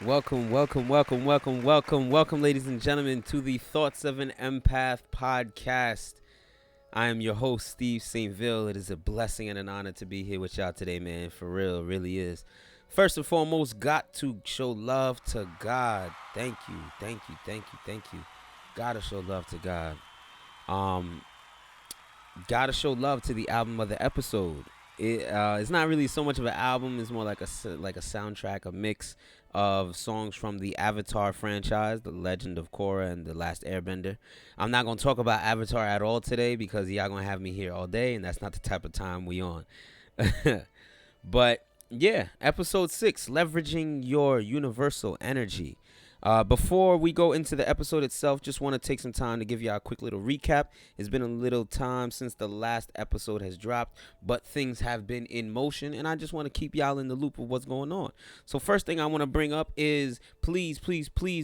Welcome, ladies and gentlemen, to the Thoughts of an Empath podcast. I am your host, Steve Saint-vil. It is a blessing and an honor to be here with y'all today, man. For real, it really is. First and foremost, got to show love to God. Thank you. Gotta show love to God. Um, gotta show love to the album of the episode. It's not really so much of an album. It's more like a soundtrack, a mix of songs from the Avatar franchise, The Legend of Korra and The Last Airbender. I'm not gonna talk about Avatar at all today because y'all gonna have me here all day, and that's not the type of time we on. But yeah, episode 6, leveraging your universal energy. Before we go into the episode itself, just want to take some time to give y'all a quick little recap. It's been a little time since the last episode has dropped, but things have been in motion, and I just want to keep y'all in the loop of what's going on. So first thing I want to bring up is please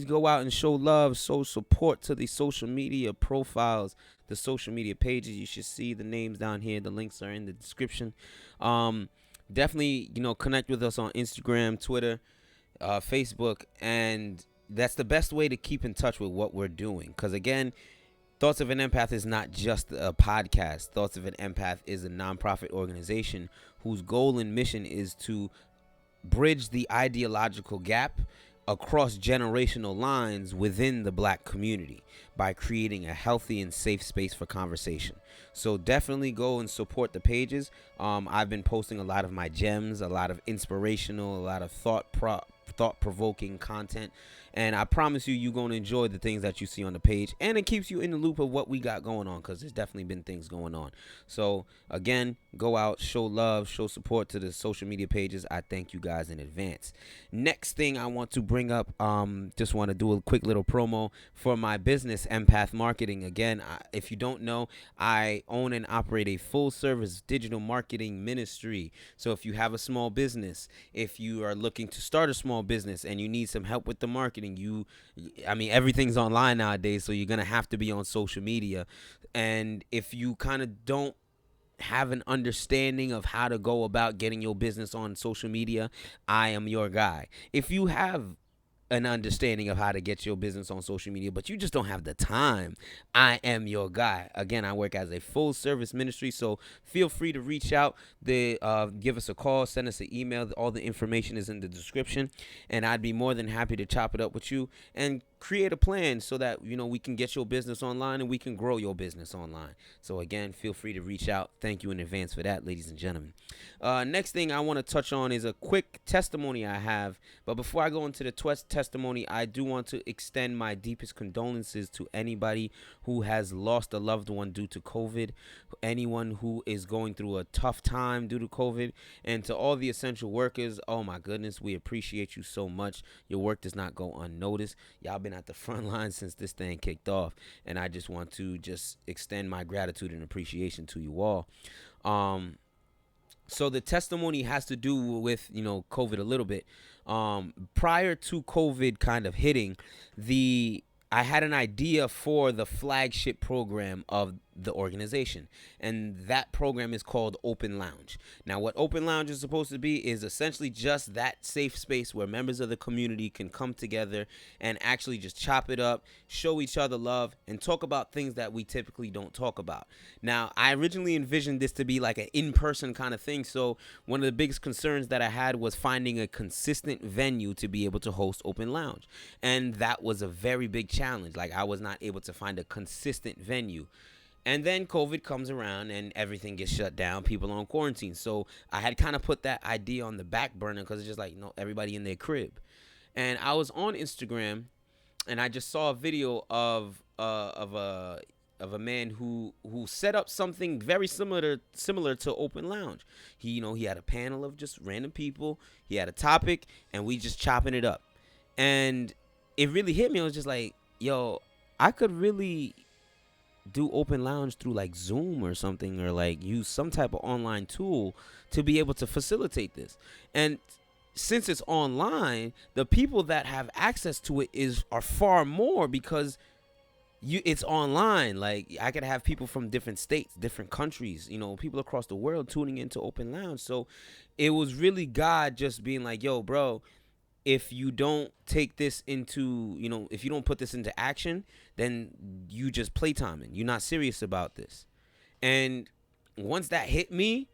go out and show love, show support to the social media profiles, the social media pages. You should see the names down here. The links are in the description. Definitely, connect with us on Instagram, Twitter, Facebook, and that's the best way to keep in touch with what we're doing. Because again, Thoughts of an Empath is not just a podcast. Thoughts of an Empath is a nonprofit organization whose goal and mission is to bridge the ideological gap across generational lines within the black community by creating a healthy and safe space for conversation. So definitely go and support the pages. I've been posting a lot of my gems, a lot of inspirational, a lot of thought-provoking content, and I promise you're going to enjoy the things that you see on the page, and it keeps you in the loop of what we got going on, because there's definitely been things going on. So again, go out, show love, show support to the social media pages. I thank you guys in advance. Next thing I want to bring up, just want to do a quick little promo for my business, Empath Marketing. Again, if you don't know, I own and operate a full-service digital marketing ministry. So if you have a small business, if you are looking to start a small business and you need some help with the marketing, everything's online nowadays, so you're going to have to be on social media. And if you kind of don't have an understanding of how to go about getting your business on social media, I am your guy. If you have an understanding of how to get your business on social media, but you just don't have the time, I am your guy. Again, I work as a full service ministry, so feel free to reach out. Give us a call, send us an email. All the information is in the description, and I'd be more than happy to chop it up with you and create a plan so that we can get your business online and we can grow your business online. So again, feel free to reach out. Thank you in advance for that, ladies and gentlemen. Next thing I want to touch on is a quick testimony I have. But before I go into the testimony, I do want to extend my deepest condolences to anybody who has lost a loved one due to COVID, anyone who is going through a tough time due to COVID, and to all the essential workers. Oh my goodness, we appreciate you so much. Your work does not go unnoticed. Y'all been at the front line since this thing kicked off, and I just want to extend my gratitude and appreciation to you all. So the testimony has to do with COVID a little bit. Prior to COVID kind of hitting, I had an idea for the flagship program of the organization, and that program is called Open Lounge. Now, what Open Lounge is supposed to be is essentially just that safe space where members of the community can come together and actually just chop it up, show each other love, and talk about things that we typically don't talk about. Now, I originally envisioned this to be like an in-person kind of thing, so one of the biggest concerns that I had was finding a consistent venue to be able to host Open Lounge, and that was a very big challenge. Like, I was not able to find a consistent venue. And then COVID comes around and everything gets shut down. People are on quarantine. So I had kind of put that idea on the back burner because it's just like, everybody in their crib. And I was on Instagram and I just saw a video of a man who set up something very similar to Open Lounge. He had a panel of just random people. He had a topic and we just chopping it up. And it really hit me. I was just like, yo, I could really do Open Lounge through like Zoom or something, or like use some type of online tool to be able to facilitate this. And since it's online, the people that have access to it are far more because it's online. Like, I could have people from different states, different countries, people across the world tuning into Open Lounge. So it was really God just being like, yo, bro, if you don't take this into, if you don't put this into action, then you just playtiming. You're not serious about this. And once that hit me,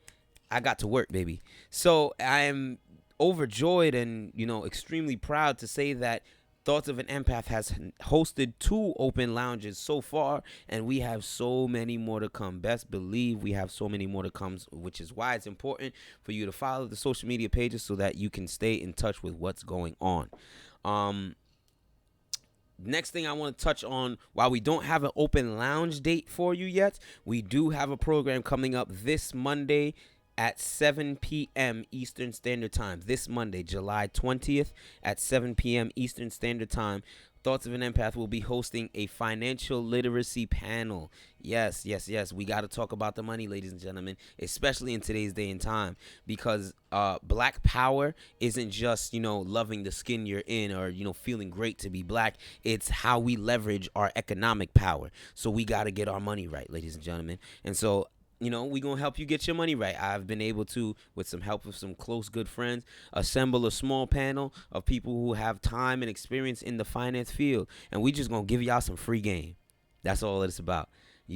I got to work, baby. So I am overjoyed and, extremely proud to say that Thoughts of an Empath has hosted 2 open lounges so far, and we have so many more to come. Best believe we have so many more to come, which is why it's important for you to follow the social media pages so that you can stay in touch with what's going on. Next thing I want to touch on, while we don't have an open lounge date for you yet, we do have a program coming up this Monday at 7 p.m. Eastern Standard Time. This Monday, July 20th at 7 p.m. Eastern Standard Time. Thoughts of an Empath will be hosting a financial literacy panel. Yes. We got to talk about the money, ladies and gentlemen, especially in today's day and time, because black power isn't just, loving the skin you're in or, feeling great to be black. It's how we leverage our economic power. So we got to get our money right, ladies and gentlemen. And so we're going to help you get your money right. I've been able to, with some help of some close, good friends, assemble a small panel of people who have time and experience in the finance field. And we just going to give y'all some free game. That's all it's about.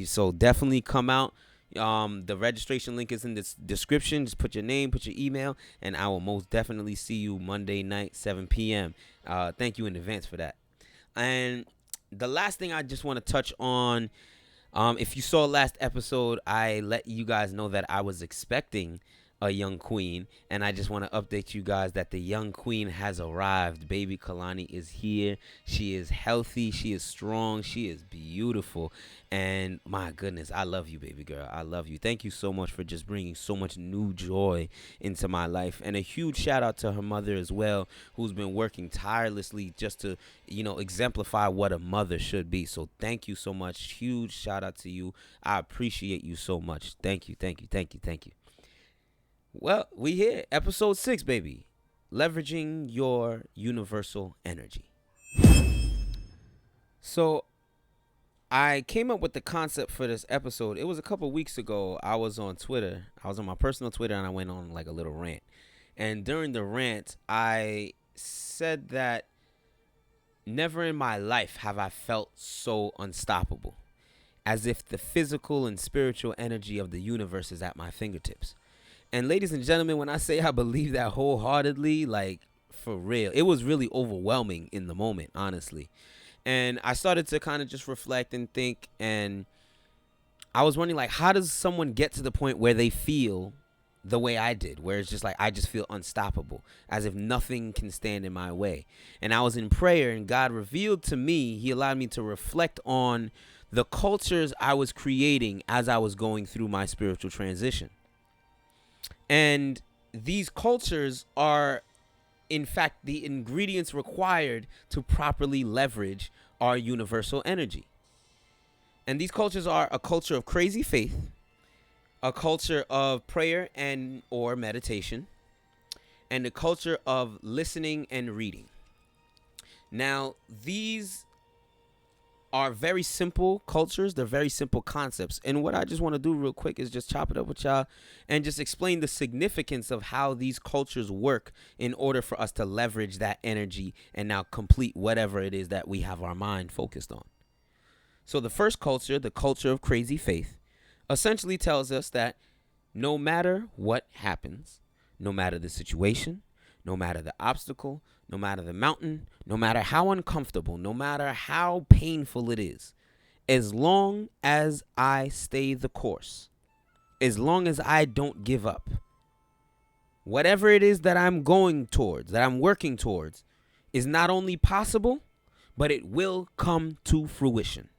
So definitely come out. The registration link is in the description. Just put your name, put your email, and I will most definitely see you Monday night, 7 p.m. Thank you in advance for that. And the last thing I just want to touch on, if you saw last episode, I let you guys know that I was expecting a young queen, and I just want to update you guys that the young queen has arrived. Baby Kalani is here. She is healthy. She is strong. She is beautiful. And my goodness, I love you, baby girl. I love you. Thank you so much for just bringing so much new joy into my life. And a huge shout out to her mother as well, who's been working tirelessly just to, exemplify what a mother should be. So thank you so much. Huge shout out to you. I appreciate you so much. Thank you. Well, we here, episode 6, baby. Leveraging your universal energy. So I came up with the concept for this episode. It was a couple weeks ago. I was on Twitter. I was on my personal Twitter, and I went on like a little rant. And during the rant, I said that never in my life have I felt so unstoppable, as if the physical and spiritual energy of the universe is at my fingertips. And ladies and gentlemen, when I say I believe that wholeheartedly, like for real, it was really overwhelming in the moment, honestly. And I started to kind of just reflect and think, and I was wondering, like, how does someone get to the point where they feel the way I did, where it's just like I just feel unstoppable, as if nothing can stand in my way? And I was in prayer, and God revealed to me, he allowed me to reflect on the cultures I was creating as I was going through my spiritual transition. And these cultures are, in fact, the ingredients required to properly leverage our universal energy. And these cultures are a culture of crazy faith, a culture of prayer and or meditation, and a culture of listening and reading. Now, these are very simple cultures. They're very simple concepts. And what I just want to do real quick is just chop it up with y'all and just explain the significance of how these cultures work in order for us to leverage that energy and now complete whatever it is that we have our mind focused on. So the first culture, the culture of crazy faith, essentially tells us that no matter what happens, no matter the situation, no matter the obstacle, no matter the mountain, no matter how uncomfortable, no matter how painful it is, as long as I stay the course, as long as I don't give up, whatever it is that I'm going towards, that I'm working towards, is not only possible, but it will come to fruition.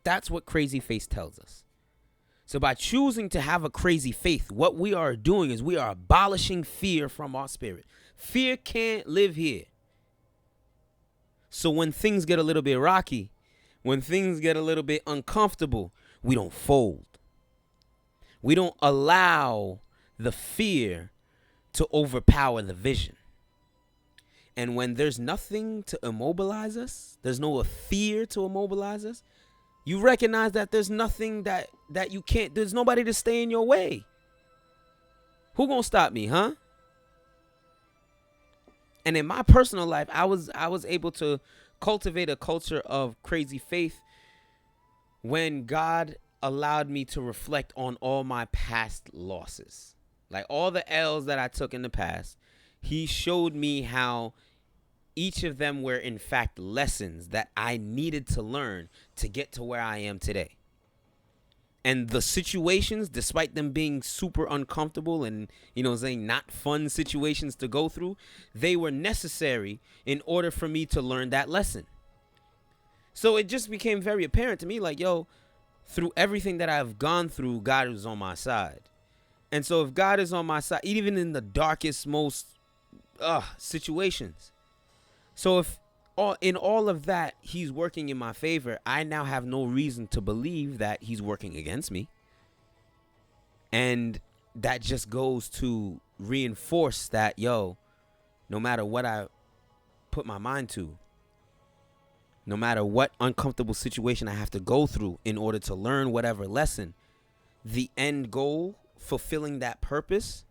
That's what crazy faith tells us. So by choosing to have a crazy faith, what we are doing is we are abolishing fear from our spirit. Fear can't live here. So when things get a little bit rocky, when things get a little bit uncomfortable, we don't fold. We don't allow the fear to overpower the vision. And when there's nothing to immobilize us, there's no fear to immobilize us, you recognize that there's nothing that you can't, there's nobody to stay in your way. Who gonna stop me, huh? And in my personal life, I was able to cultivate a culture of crazy faith when God allowed me to reflect on all my past losses. Like all the L's that I took in the past, he showed me how each of them were in fact lessons that I needed to learn to get to where I am today. And the situations, despite them being super uncomfortable and, not fun situations to go through, they were necessary in order for me to learn that lesson. So it just became very apparent to me, like, yo, through everything that I've gone through, God was on my side. And so if God is on my side, even in the darkest, most situations. So if in all of that, he's working in my favor, I now have no reason to believe that he's working against me. And that just goes to reinforce that, no matter what I put my mind to, no matter what uncomfortable situation I have to go through in order to learn whatever lesson, the end goal, fulfilling that purpose,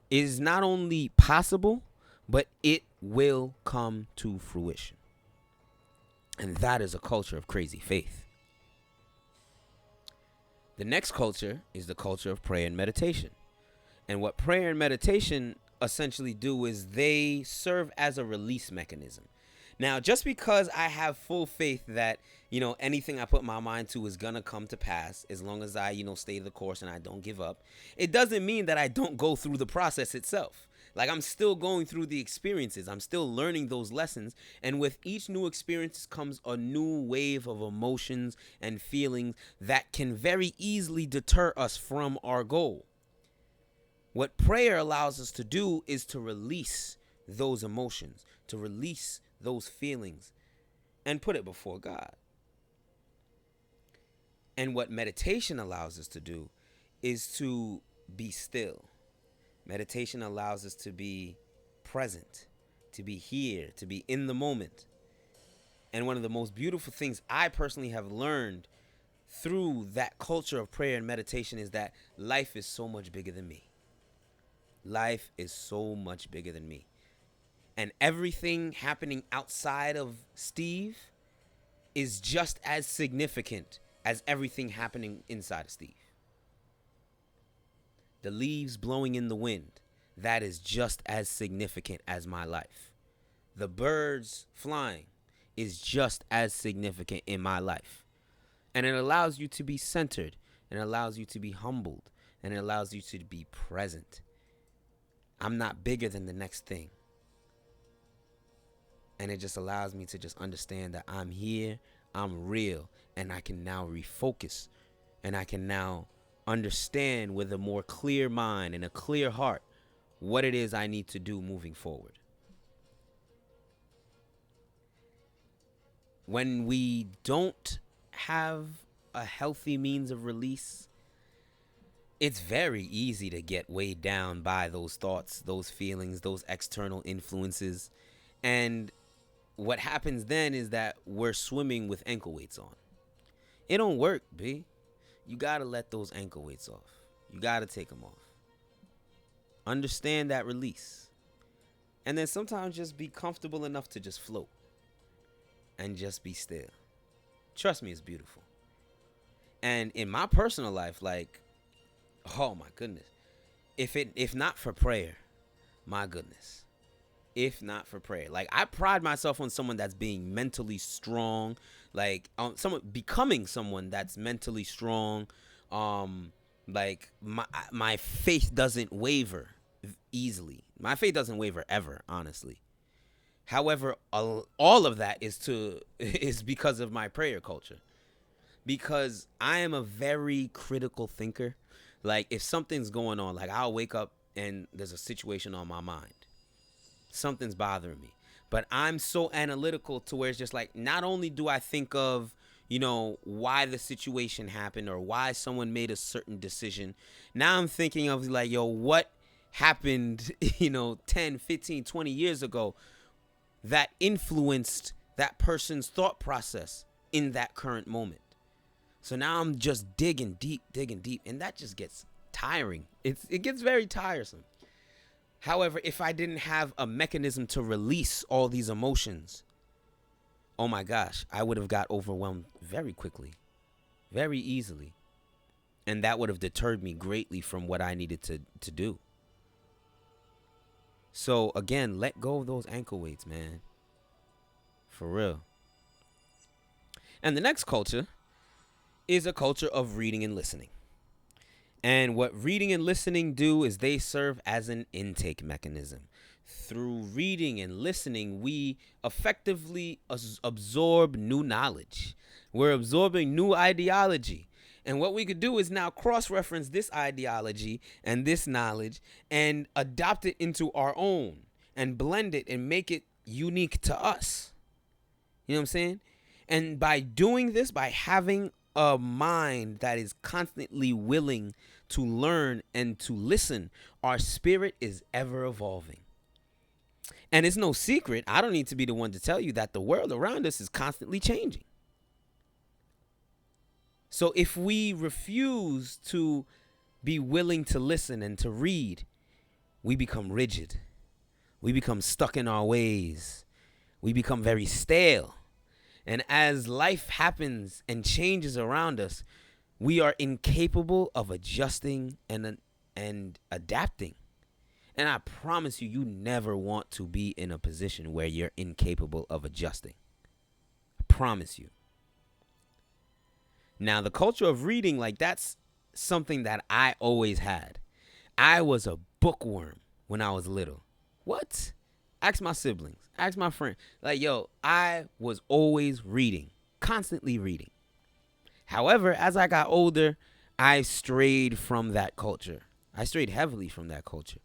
is not only possible, but it will come to fruition. And that is a culture of crazy faith. The next culture is the culture of prayer and meditation. And what prayer and meditation essentially do is they serve as a release mechanism. Now, just because I have full faith that, anything I put my mind to is going to come to pass as long as I, stay the course and I don't give up, it doesn't mean that I don't go through the process itself. Like, I'm still going through the experiences. I'm still learning those lessons. And with each new experience comes a new wave of emotions and feelings that can very easily deter us from our goal. What prayer allows us to do is to release those emotions, to release those feelings, and put it before God. And what meditation allows us to do is to be still. Meditation allows us to be present, to be here, to be in the moment. And one of the most beautiful things I personally have learned through that culture of prayer and meditation is that life is so much bigger than me. Life is so much bigger than me. And everything happening outside of Steve is just as significant as everything happening inside of Steve. The leaves blowing in the wind, that is just as significant as my life. The birds flying is just as significant in my life. And it allows you to be centered, and it allows you to be humbled, and it allows you to be present. I'm not bigger than the next thing. And it just allows me to just understand that I'm here, I'm real, and I can now refocus, and I can now understand with a more clear mind and a clear heart what it is I need to do moving forward. When we don't have a healthy means of release, it's very easy to get weighed down by those thoughts, those feelings, those external influences. And what happens then is that we're swimming with ankle weights on. It don't work, B. You got to let those ankle weights off. You got to take them off. Understand that release. And then sometimes just be comfortable enough to just float. And just be still. Trust me, it's beautiful. And in my personal life, like, oh my goodness. If not for prayer, my goodness. If not for prayer. Like, I pride myself on someone that's being mentally strong. Like, becoming someone that's mentally strong. Like, my faith doesn't waver easily. My faith doesn't waver ever, honestly. However, all of that is because of my prayer culture. Because I am a very critical thinker. Like, if something's going on, like, I'll wake up and there's a situation on my mind. Something's bothering me. But I'm so analytical to where it's just like, not only do I think of, why the situation happened or why someone made a certain decision. Now I'm thinking of like, what happened, 10, 15, 20 years ago that influenced that person's thought process in that current moment. So now I'm just digging deep, and that just gets tiring. It gets very tiresome. However, if I didn't have a mechanism to release all these emotions, oh my gosh, I would have got overwhelmed very quickly, very easily. And that would have deterred me greatly from what I needed to do. So again, let go of those ankle weights, man. For real. And the next culture is a culture of reading and listening. And what reading and listening do is they serve as an intake mechanism. Through reading and listening, we effectively absorb new knowledge. We're absorbing new ideology. And what we could do is now cross-reference this ideology and this knowledge and adopt it into our own and blend it and make it unique to us. You know what I'm saying? And by doing this, by having a mind that is constantly willing to learn and to listen, our spirit is ever evolving. And it's no secret, I don't need to be the one to tell you that the world around us is constantly changing. So if we refuse to be willing to listen and to read, we become rigid. We become stuck in our ways. We become very stale. And as life happens and changes around us, we are incapable of adjusting and adapting. And I promise you, you never want to be in a position where you're incapable of adjusting. I promise you. Now, the culture of reading, like, that's something that I always had. I was a bookworm when I was little. What? Ask my siblings. Ask my friend. Like, yo, I was always reading. Constantly reading. However, as I got older, I strayed from that culture. I strayed heavily from that culture.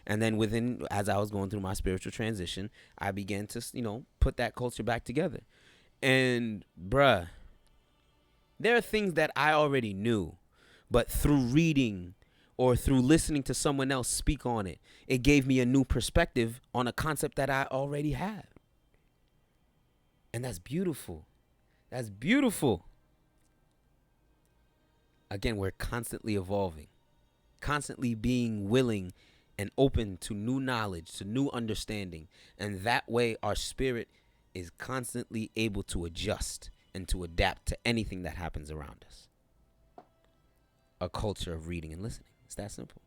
And then as I was going through my spiritual transition, I began to, put that culture back together. And, bruh, there are things that I already knew, but through reading or through listening to someone else speak on it, it gave me a new perspective on a concept that I already had. And that's beautiful. That's beautiful. Again, we're constantly evolving, constantly being willing and open to new knowledge, to new understanding. And that way our spirit is constantly able to adjust and to adapt to anything that happens around us. A culture of reading and listening. It's that simple.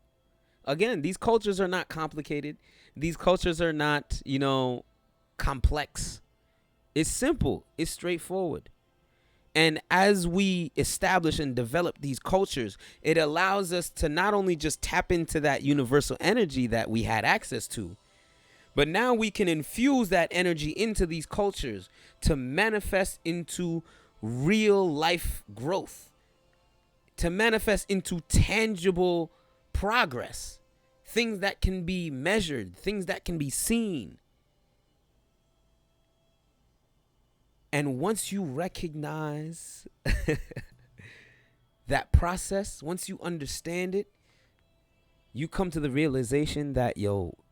Again, these cultures are not complicated. These cultures are not, complex. It's simple. It's straightforward. And as we establish and develop these cultures, it allows us to not only just tap into that universal energy that we had access to, but now we can infuse that energy into these cultures to manifest into real life growth, to manifest into tangible progress, things that can be measured, things that can be seen. And once you recognize that process, once you understand it, you come to the realization that,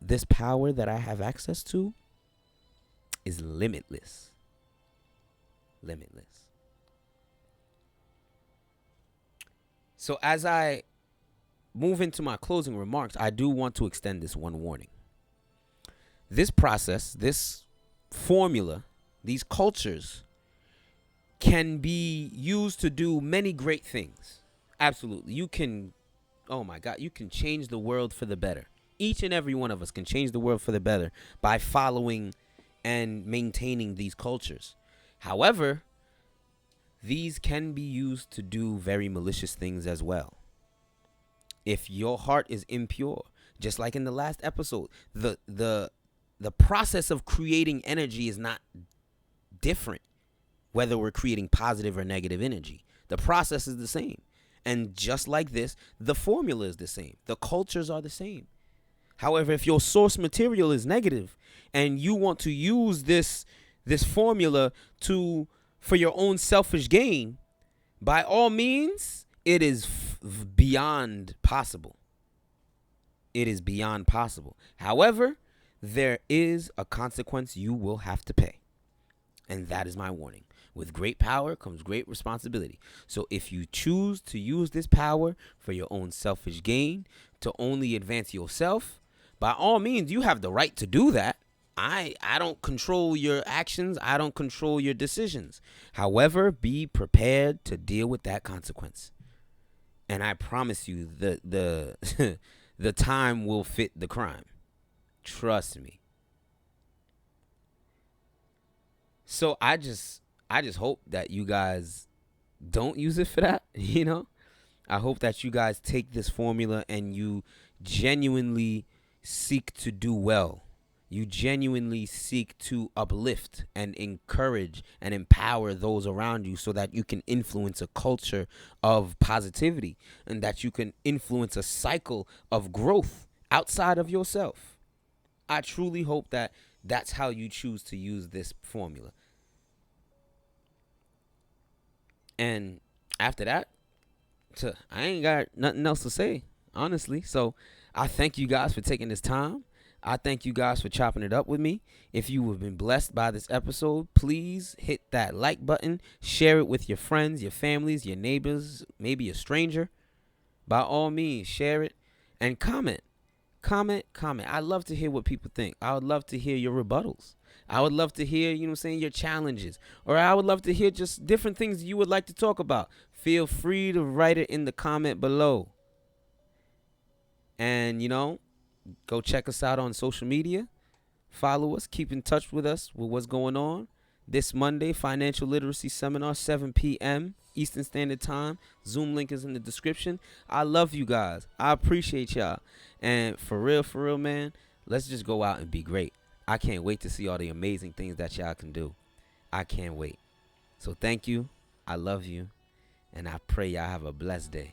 this power that I have access to is limitless. Limitless. So as I move into my closing remarks, I do want to extend this one warning. This process, this formula, these cultures can be used to do many great things. Absolutely. You can change the world for the better. Each and every one of us can change the world for the better by following and maintaining these cultures. However, these can be used to do very malicious things as well. If your heart is impure, just like in the last episode, the process of creating energy is not different, whether we're creating positive or negative energy. The process is the same. And just like this, the formula is the same. The cultures are the same. However, if your source material is negative and you want to use this formula for your own selfish gain, by all means, it is beyond possible. It is beyond possible. However, there is a consequence you will have to pay. And that is my warning. With great power comes great responsibility. So if you choose to use this power for your own selfish gain, to only advance yourself, By all means, you have the right to do that. I don't control your actions. I don't control your decisions. However, be prepared to deal with that consequence. And I promise you, the the time will fit the crime. Trust me. So I just hope that you guys don't use it for that, you know? I hope that you guys take this formula and you genuinely seek to do well. You genuinely seek to uplift and encourage and empower those around you so that you can influence a culture of positivity and that you can influence a cycle of growth outside of yourself. I truly hope that that's how you choose to use this formula. And after that, I ain't got nothing else to say, honestly. So I thank you guys for taking this time. I thank you guys for chopping it up with me. If you have been blessed by this episode, please hit that like button. Share it with your friends, your families, your neighbors, maybe a stranger. By all means, share it and comment. Comment. I love to hear what people think. I would love to hear your rebuttals. I would love to hear, you know what I'm saying, your challenges. Or I would love to hear just different things you would like to talk about. Feel free to write it in the comment below. And, go check us out on social media. Follow us. Keep in touch with us with what's going on. This Monday, Financial Literacy Seminar, 7 p.m. Eastern Standard Time. Zoom link is in the description. I love you guys. I appreciate y'all. And for real, man, let's just go out and be great. I can't wait to see all the amazing things that y'all can do. I can't wait. So thank you. I love you. And I pray y'all have a blessed day.